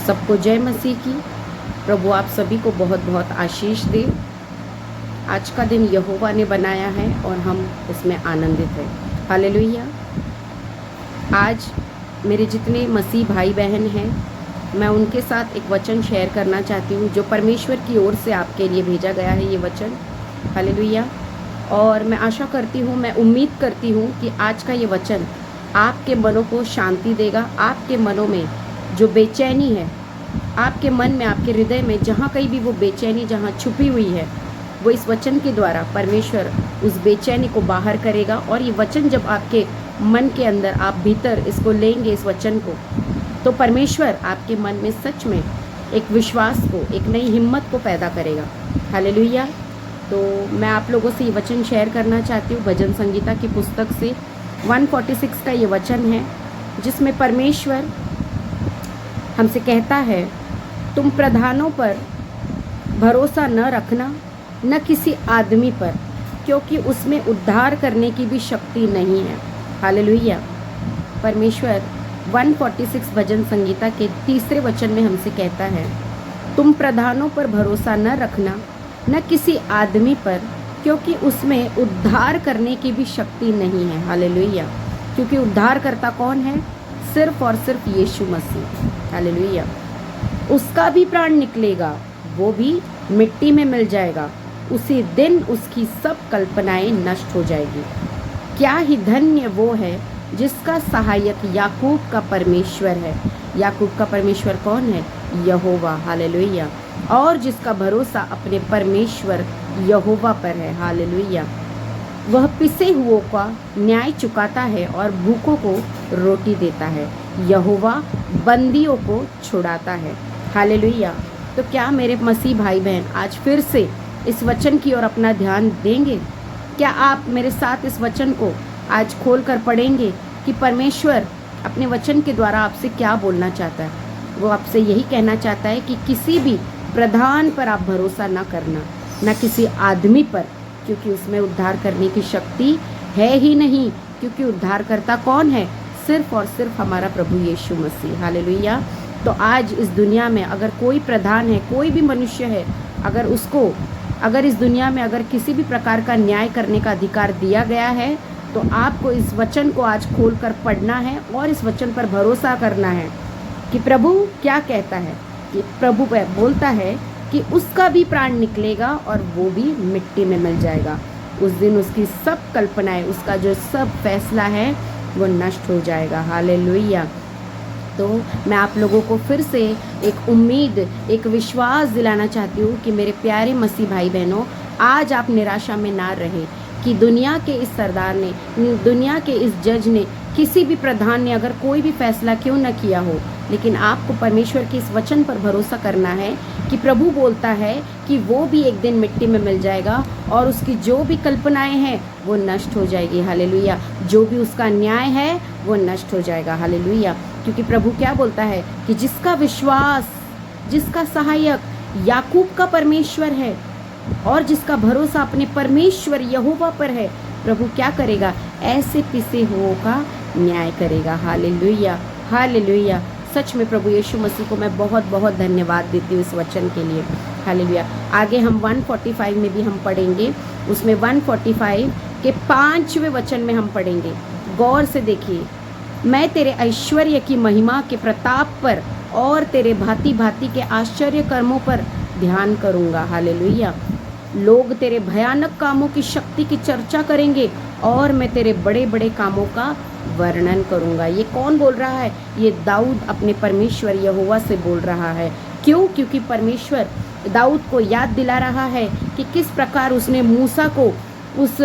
सबको जय मसीह की। प्रभु आप सभी को बहुत बहुत आशीष दे। आज का दिन यहोवा ने बनाया है और हम उसमें आनंदित हैं। हालेलुया। आज मेरे जितने मसीह भाई बहन हैं, मैं उनके साथ एक वचन शेयर करना चाहती हूँ जो परमेश्वर की ओर से आपके लिए भेजा गया है, ये वचन। हालेलुया। और मैं आशा करती हूँ, मैं उम्मीद करती हूँ कि आज का ये वचन आपके मनों को शांति देगा। आपके मनों में जो बेचैनी है, आपके मन में, आपके हृदय में जहाँ कहीं भी वो बेचैनी जहाँ छुपी हुई है, वो इस वचन के द्वारा परमेश्वर उस बेचैनी को बाहर करेगा। और ये वचन जब आपके मन के अंदर, आप भीतर इसको लेंगे, इस वचन को, तो परमेश्वर आपके मन में सच में एक विश्वास को, एक नई हिम्मत को पैदा करेगा। हालेलुया। तो मैं आप लोगों से ये वचन शेयर करना चाहती हूँ भजन संगीता की पुस्तक से 146 का ये वचन है, जिसमें परमेश्वर हमसे कहता है, तुम प्रधानों पर भरोसा न रखना, न किसी आदमी पर, क्योंकि उसमें उद्धार करने की भी शक्ति नहीं है। हालेलुया। परमेश्वर 146 भजन संगीता के 3 वचन में हमसे कहता है, तुम प्रधानों पर भरोसा न रखना, न किसी आदमी पर, क्योंकि उसमें उद्धार करने की भी शक्ति नहीं है। हालेलुया। क्योंकि उद्धार करता कौन है? सिर्फ और सिर्फ यीशु मसीह। हालेलुया। उसका भी प्राण निकलेगा, वो भी मिट्टी में मिल जाएगा, उसी दिन उसकी सब कल्पनाएं नष्ट हो जाएगी। क्या ही धन्य वो है जिसका सहायक याकूब का परमेश्वर है। याकूब का परमेश्वर कौन है? यहोवा। हालेलुया। और जिसका भरोसा अपने परमेश्वर यहोवा पर है। हालेलुया। वह पिसे हुओं का न्याय चुकाता है और भूखों को रोटी देता है। यहोवा बंदियों को छुड़ाता है। हालेलुया। तो क्या मेरे मसीह भाई बहन आज फिर से इस वचन की ओर अपना ध्यान देंगे? क्या आप मेरे साथ इस वचन को आज खोल कर पढ़ेंगे कि परमेश्वर अपने वचन के द्वारा आपसे क्या बोलना चाहता है? वो आपसे यही कहना चाहता है कि किसी भी प्रधान पर आप भरोसा ना करना, ना किसी आदमी पर, क्योंकि उसमें उद्धार करने की शक्ति है ही नहीं। क्योंकि उद्धारकर्ता कौन है? सिर्फ और सिर्फ हमारा प्रभु यीशु मसीह। हालेलुया। तो आज इस दुनिया में अगर कोई प्रधान है, कोई भी मनुष्य है, अगर इस दुनिया में अगर किसी भी प्रकार का न्याय करने का अधिकार दिया गया है, तो आपको इस वचन को आज खोल कर पढ़ना है और इस वचन पर भरोसा करना है कि प्रभु क्या कहता है। कि प्रभु बोलता है कि उसका भी प्राण निकलेगा और वो भी मिट्टी में मिल जाएगा। उस दिन उसकी सब कल्पनाएं, उसका जो सब फैसला है, वो नष्ट हो जाएगा। हालेलुया। तो मैं आप लोगों को फिर से एक उम्मीद, एक विश्वास दिलाना चाहती हूँ कि मेरे प्यारे मसीह भाई बहनों, आज आप निराशा में ना रहे कि दुनिया के इस सरदार ने, दुनिया के इस जज ने, किसी भी प्रधान ने अगर कोई भी फैसला क्यों न किया हो, लेकिन आपको परमेश्वर के इस वचन पर भरोसा करना है कि प्रभु बोलता है कि वो भी एक दिन मिट्टी में मिल जाएगा और उसकी जो भी कल्पनाएं हैं वो नष्ट हो जाएगी। हालेलुया। जो भी उसका न्याय है वो नष्ट हो जाएगा। हालेलुया। क्योंकि प्रभु क्या बोलता है कि जिसका विश्वास, जिसका सहायक याकूब का परमेश्वर है और जिसका भरोसा अपने परमेश्वर यहोवा पर है, प्रभु क्या करेगा? ऐसे पिसे हुओं का न्याय करेगा। हालेलुया। हालेलुया। सच में प्रभु यीशु मसीह को मैं बहुत बहुत धन्यवाद देती हूँ इस वचन के लिए। हालेलुया। आगे हम 145 में भी हम पढ़ेंगे, उसमें 145 के 5वें वचन में हम पढ़ेंगे। गौर से देखिए, मैं तेरे ऐश्वर्य की महिमा के प्रताप पर और तेरे भांति भांति के आश्चर्य कर्मों पर ध्यान करूँगा। हालेलुया। लोग तेरे भयानक कामों की शक्ति की चर्चा करेंगे और मैं तेरे बड़े बड़े कामों का वर्णन करूंगा। ये कौन बोल रहा है? ये दाऊद अपने परमेश्वर यहोवा से बोल रहा है। क्यों? क्योंकि परमेश्वर दाऊद को याद दिला रहा है कि किस प्रकार उसने मूसा को उस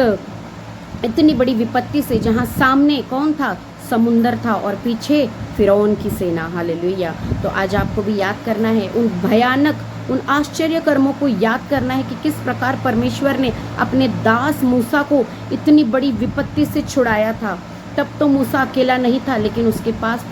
इतनी बड़ी विपत्ति से, जहां सामने कौन था? समुंदर था और पीछे फिरौन की सेना। हालेलुया। तो आज आपको भी याद करना है उन भयानक, उन आश्चर्य कर्मों को याद करना है कि किस प्रकार परमेश्वर ने अपने दास मूसा को इतनी बड़ी विपत्ति से छुड़ाया था। तब तो मूसा अकेला नहीं था, लेकिन उसके पास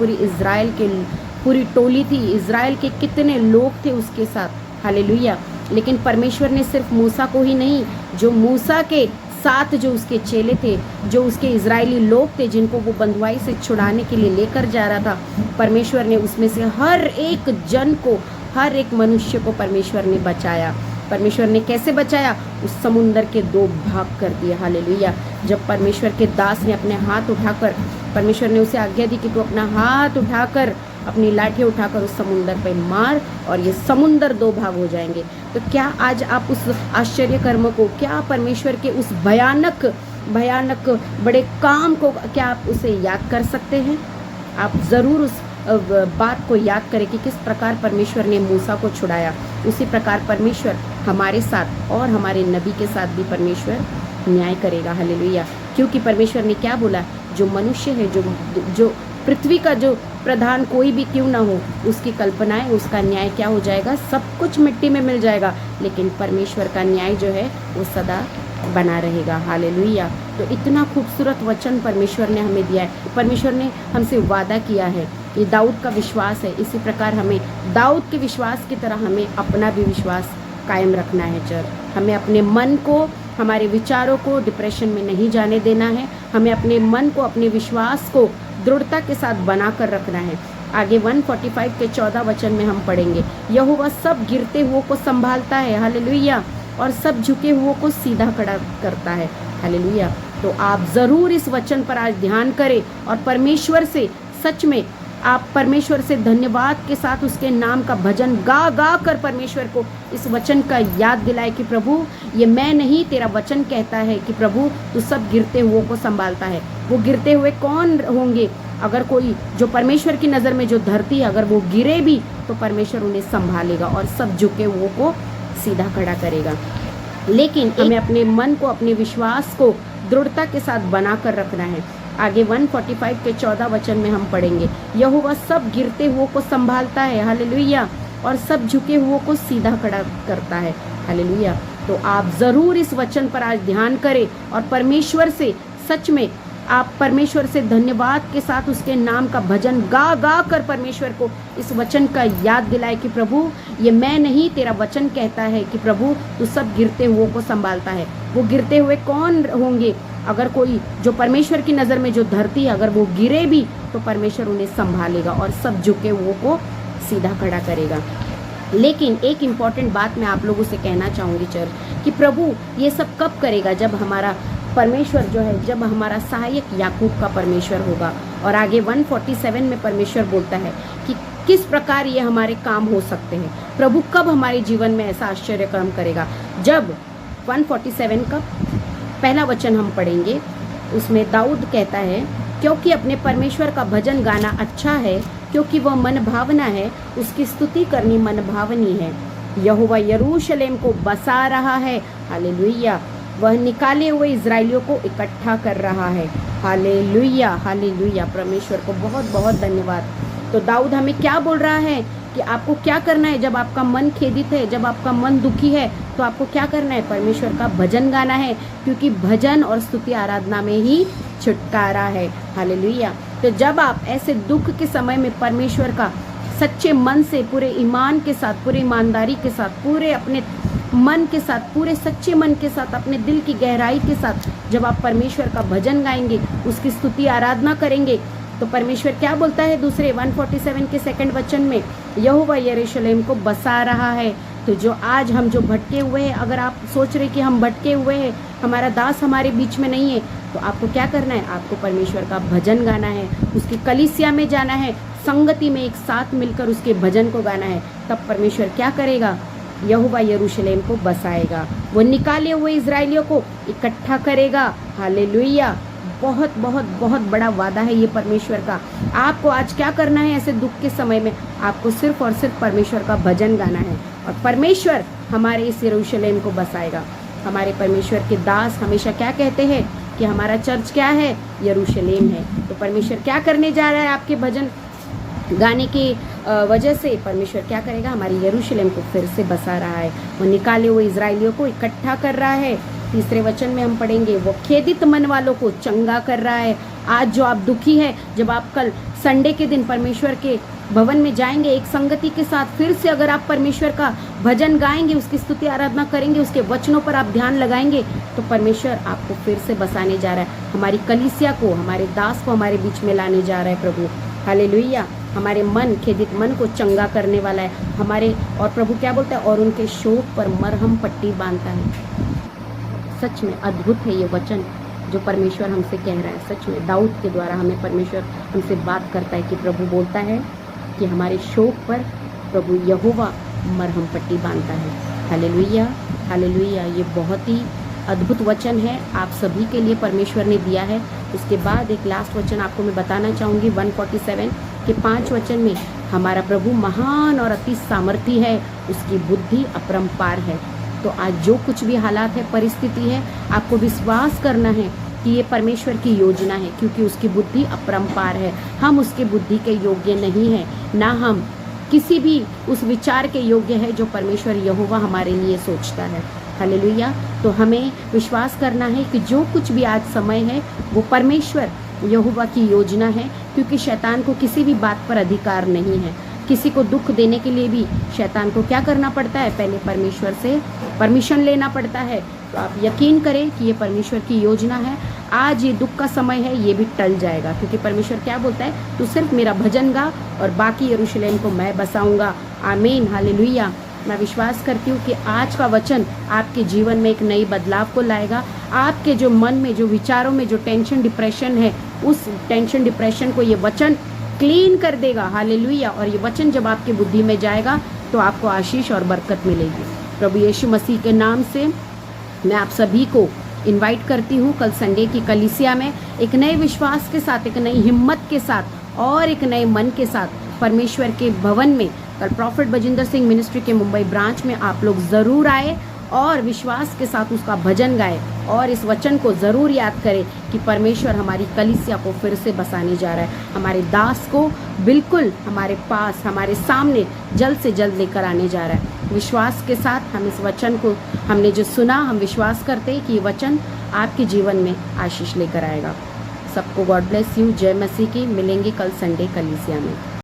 पूरी टोली थी। इज़राइल के कितने लोग थे उसके साथ। हालेलुया। लेकिन परमेश्वर ने सिर्फ मूसा को ही नहीं, जो मूसा के साथ जो उसके चेले थे, जो उसके इजरायली लोग थे जिनको वो बंधुआई से छुड़ाने के लिए लेकर जा रहा था, परमेश्वर ने उसमें से हर एक जन को, हर एक मनुष्य को परमेश्वर ने बचाया। परमेश्वर ने कैसे बचाया? उस समुंदर के 2 भाग कर दिए। हालेलुया। जब परमेश्वर के दास ने अपने हाथ उठाकर, परमेश्वर ने उसे आज्ञा दी कि तू अपना हाथ उठाकर, अपनी लाठी उठाकर उस समुंदर पे मार और ये समुंदर 2 भाग हो जाएंगे। तो क्या आज आप उस आश्चर्य कर्म को, क्या परमेश्वर के उस भयानक भयानक बड़े काम को, क्या आप उसे याद कर सकते हैं? आप ज़रूर उस बात को याद करें कि किस प्रकार परमेश्वर ने मूसा को छुड़ाया। उसी प्रकार परमेश्वर हमारे साथ और हमारे नबी के साथ भी परमेश्वर न्याय करेगा। हालेलुया। क्योंकि परमेश्वर ने क्या बोला? जो मनुष्य है, जो पृथ्वी का जो प्रधान कोई भी क्यों ना हो, उसकी कल्पनाएं, उसका न्याय क्या हो जाएगा? सब कुछ मिट्टी में मिल जाएगा, लेकिन परमेश्वर का न्याय जो है वो सदा बना रहेगा। हालेलुया। तो इतना खूबसूरत वचन परमेश्वर ने हमें दिया है। परमेश्वर ने हमसे वादा किया है, ये दाऊद का विश्वास है। इसी प्रकार हमें दाऊद के विश्वास की तरह हमें अपना भी विश्वास कायम रखना है। हमें अपने मन को, हमारे विचारों को डिप्रेशन में नहीं जाने देना है। हमें अपने मन को, अपने विश्वास को दृढ़ता के साथ बना कर रखना है। आगे 145 के 14 वचन में हम पढ़ेंगे, यहोवा सब गिरते हुओं को संभालता है। हालेलुया। और सब झुके हुओं को सीधा खड़ा करता है। हालेलुया। तो आप ज़रूर इस वचन पर आज ध्यान करें और परमेश्वर से, सच में आप परमेश्वर से धन्यवाद के साथ उसके नाम का भजन गा गा कर परमेश्वर को इस वचन का याद दिलाए कि प्रभु, ये मैं नहीं, तेरा वचन कहता है कि प्रभु तू सब गिरते हुओं को संभालता है। वो गिरते हुए कौन होंगे? अगर कोई, जो परमेश्वर की नज़र में जो धरती है, अगर वो गिरे भी तो परमेश्वर उन्हें संभालेगा और सब झुके हुओं को सीधा खड़ा करेगा। लेकिन हमें अपने मन को, अपने विश्वास को दृढ़ता के साथ बना कर रखना है। आगे 145 के 14 वचन में हम पढ़ेंगे, यहोवा सब गिरते हुओं को संभालता है। हालेलुया। और सब झुके हुओं को सीधा खड़ा करता है। हालेलुया। तो आप ज़रूर इस वचन पर आज ध्यान करें और परमेश्वर से, सच में आप परमेश्वर से धन्यवाद के साथ उसके नाम का भजन गा गा कर परमेश्वर को इस वचन का याद दिलाए कि प्रभु, ये मैं नहीं, तेरा वचन कहता है कि प्रभु तू सब गिरते हुओं को संभालता है। वो गिरते हुए कौन होंगे? अगर कोई, जो परमेश्वर की नज़र में जो धरती है, अगर वो गिरे भी तो परमेश्वर उन्हें संभालेगा और सब झुके हुओं को सीधा खड़ा करेगा। लेकिन एक इम्पॉर्टेंट बात मैं आप लोगों से कहना चाहूँगी कि प्रभु ये सब कब करेगा? जब हमारा परमेश्वर जो है, जब हमारा सहायक याकूब का परमेश्वर होगा। और आगे 147 में परमेश्वर बोलता है कि किस प्रकार ये हमारे काम हो सकते हैं। प्रभु कब हमारे जीवन में ऐसा आश्चर्य कर्म करेगा? जब 147 का पहला वचन हम पढ़ेंगे, उसमें दाऊद कहता है, क्योंकि अपने परमेश्वर का भजन गाना अच्छा है, क्योंकि वह मन भावना है, उसकी स्तुति करनी मन भावनी है। यहोवा यरूशलेम को बसा रहा है। हालेलुया। वह निकाले हुए इजराइलियों को इकट्ठा कर रहा है। हालेलुया। हालेलुया। परमेश्वर को बहुत बहुत धन्यवाद। तो दाऊद हमें क्या बोल रहा है कि आपको क्या करना है? जब आपका मन खेदित है, जब आपका मन दुखी है, तो आपको क्या करना है? परमेश्वर का भजन गाना है, क्योंकि भजन और स्तुति आराधना में ही छुटकारा है। हालेलुया। तो जब आप ऐसे दुख के समय में परमेश्वर का सच्चे मन से, पूरे ईमान के साथ, पूरे ईमानदारी के साथ, पूरे अपने मन के साथ, पूरे सच्चे मन के साथ, अपने दिल की गहराई के साथ जब आप परमेश्वर का भजन गाएंगे, उसकी स्तुति आराधना करेंगे, तो परमेश्वर क्या बोलता है? दूसरे 147 के सेकंड वचन में, यहोवा यरूशलेम को बसा रहा है। तो जो आज हम जो भटके हुए हैं, अगर आप सोच रहे कि हम भटके हुए हैं, हमारा दास हमारे बीच में नहीं है, तो आपको क्या करना है? आपको परमेश्वर का भजन गाना है, उसकी कलीसिया में जाना है, संगति में एक साथ मिलकर उसके भजन को गाना है। तब परमेश्वर क्या करेगा? यहोवा यरूशलेम को बसाएगा, वो निकाले हुए इजराइलियों को इकट्ठा करेगा। हालेलुया। बहुत बहुत बहुत बड़ा वादा है ये परमेश्वर का। आपको आज क्या करना है? ऐसे दुख के समय में आपको सिर्फ और सिर्फ परमेश्वर का भजन गाना है और परमेश्वर हमारे इस यरूशलेम को बसाएगा। हमारे परमेश्वर के दास हमेशा क्या कहते हैं कि हमारा चर्च क्या है? यरूशलेम है। तो परमेश्वर क्या करने जा रहा है? आपके भजन गाने की वजह से परमेश्वर क्या करेगा? हमारी यरूशलेम को फिर से बसा रहा है। वो निकाले हुए इजराइलियों को इकट्ठा कर रहा है। तीसरे वचन में हम पढ़ेंगे, वो खेदित मन वालों को चंगा कर रहा है। आज जो आप दुखी है, जब आप कल संडे के दिन परमेश्वर के भवन में जाएंगे एक संगति के साथ, फिर से अगर आप परमेश्वर का भजन गाएंगे, उसकी स्तुति आराधना करेंगे, उसके वचनों पर आप ध्यान लगाएंगे, तो परमेश्वर आपको फिर से बसाने जा रहा है। हमारी कलीसिया को, हमारे दास को हमारे बीच में लाने जा रहा है प्रभु। हालेलुया। हमारे मन, खेदित मन को चंगा करने वाला है हमारे। और प्रभु क्या बोलता है, और उनके शोक पर मरहम पट्टी बांधता है। सच में अद्भुत है ये वचन जो परमेश्वर हमसे कह रहा है। सच में दाऊद के द्वारा हमें परमेश्वर हमसे बात करता है कि प्रभु बोलता है कि हमारे शोक पर प्रभु यहोवा मरहम पट्टी बांधता है। Hallelujah, hallelujah. ये बहुत ही अद्भुत वचन है, आप सभी के लिए परमेश्वर ने दिया है। उसके बाद एक लास्ट वचन आपको मैं बताना चाहूँगी 147 के 5 वचन में, हमारा प्रभु महान और अति सामर्थी है, उसकी बुद्धि अपरंपार है। तो आज जो कुछ भी हालात है, परिस्थिति है, आपको विश्वास करना है कि ये परमेश्वर की योजना है, क्योंकि उसकी बुद्धि अपरंपार है। हम उसके बुद्धि के योग्य नहीं है, ना हम किसी भी उस विचार के योग्य है जो परमेश्वर यहोवा हमारे लिए सोचता है। हालेलुया। तो हमें विश्वास करना है कि जो कुछ भी आज समय है वो परमेश्वर यहोवा की योजना है, क्योंकि शैतान को किसी भी बात पर अधिकार नहीं है। किसी को दुख देने के लिए भी शैतान को क्या करना पड़ता है, पहले परमेश्वर से परमिशन लेना पड़ता है। तो आप यकीन करें कि ये परमेश्वर की योजना है। आज ये दुख का समय है, ये भी टल जाएगा, क्योंकि परमेश्वर क्या बोलता है, तू सिर्फ मेरा भजन गा और बाकी यरूशलेम को मैं बसाऊंगा। आमीन, हालेलुया। मैं विश्वास करती हूँ कि आज का वचन आपके जीवन में एक नई बदलाव को लाएगा। आपके जो मन में, जो विचारों में जो टेंशन डिप्रेशन है, उस टेंशन डिप्रेशन को ये वचन क्लीन कर देगा। हालेलुया। और ये वचन जब आपकी बुद्धि में जाएगा तो आपको आशीष और बरकत मिलेगी। प्रभु यीशु मसीह के नाम से मैं आप सभी को इनवाइट करती हूँ कल संडे की कलीसिया में एक नए विश्वास के साथ, एक नई हिम्मत के साथ और एक नए मन के साथ परमेश्वर के भवन में कल प्रॉफिट बजिंदर सिंह मिनिस्ट्री के मुंबई ब्रांच में आप लोग ज़रूर आए और विश्वास के साथ उसका भजन गाए और इस वचन को ज़रूर याद करें कि परमेश्वर हमारी कलीसिया को फिर से बसाने जा रहा है। हमारे दास को बिल्कुल हमारे पास, हमारे सामने जल्द से जल्द लेकर आने जा रहा है। विश्वास के साथ हम इस वचन को, हमने जो सुना, हम विश्वास करते हैं कि ये वचन आपके जीवन में आशीष लेकर आएगा। सबको गॉड ब्लेस यू। जय मसीह की। मिलेंगे कल संडे कलीसिया में।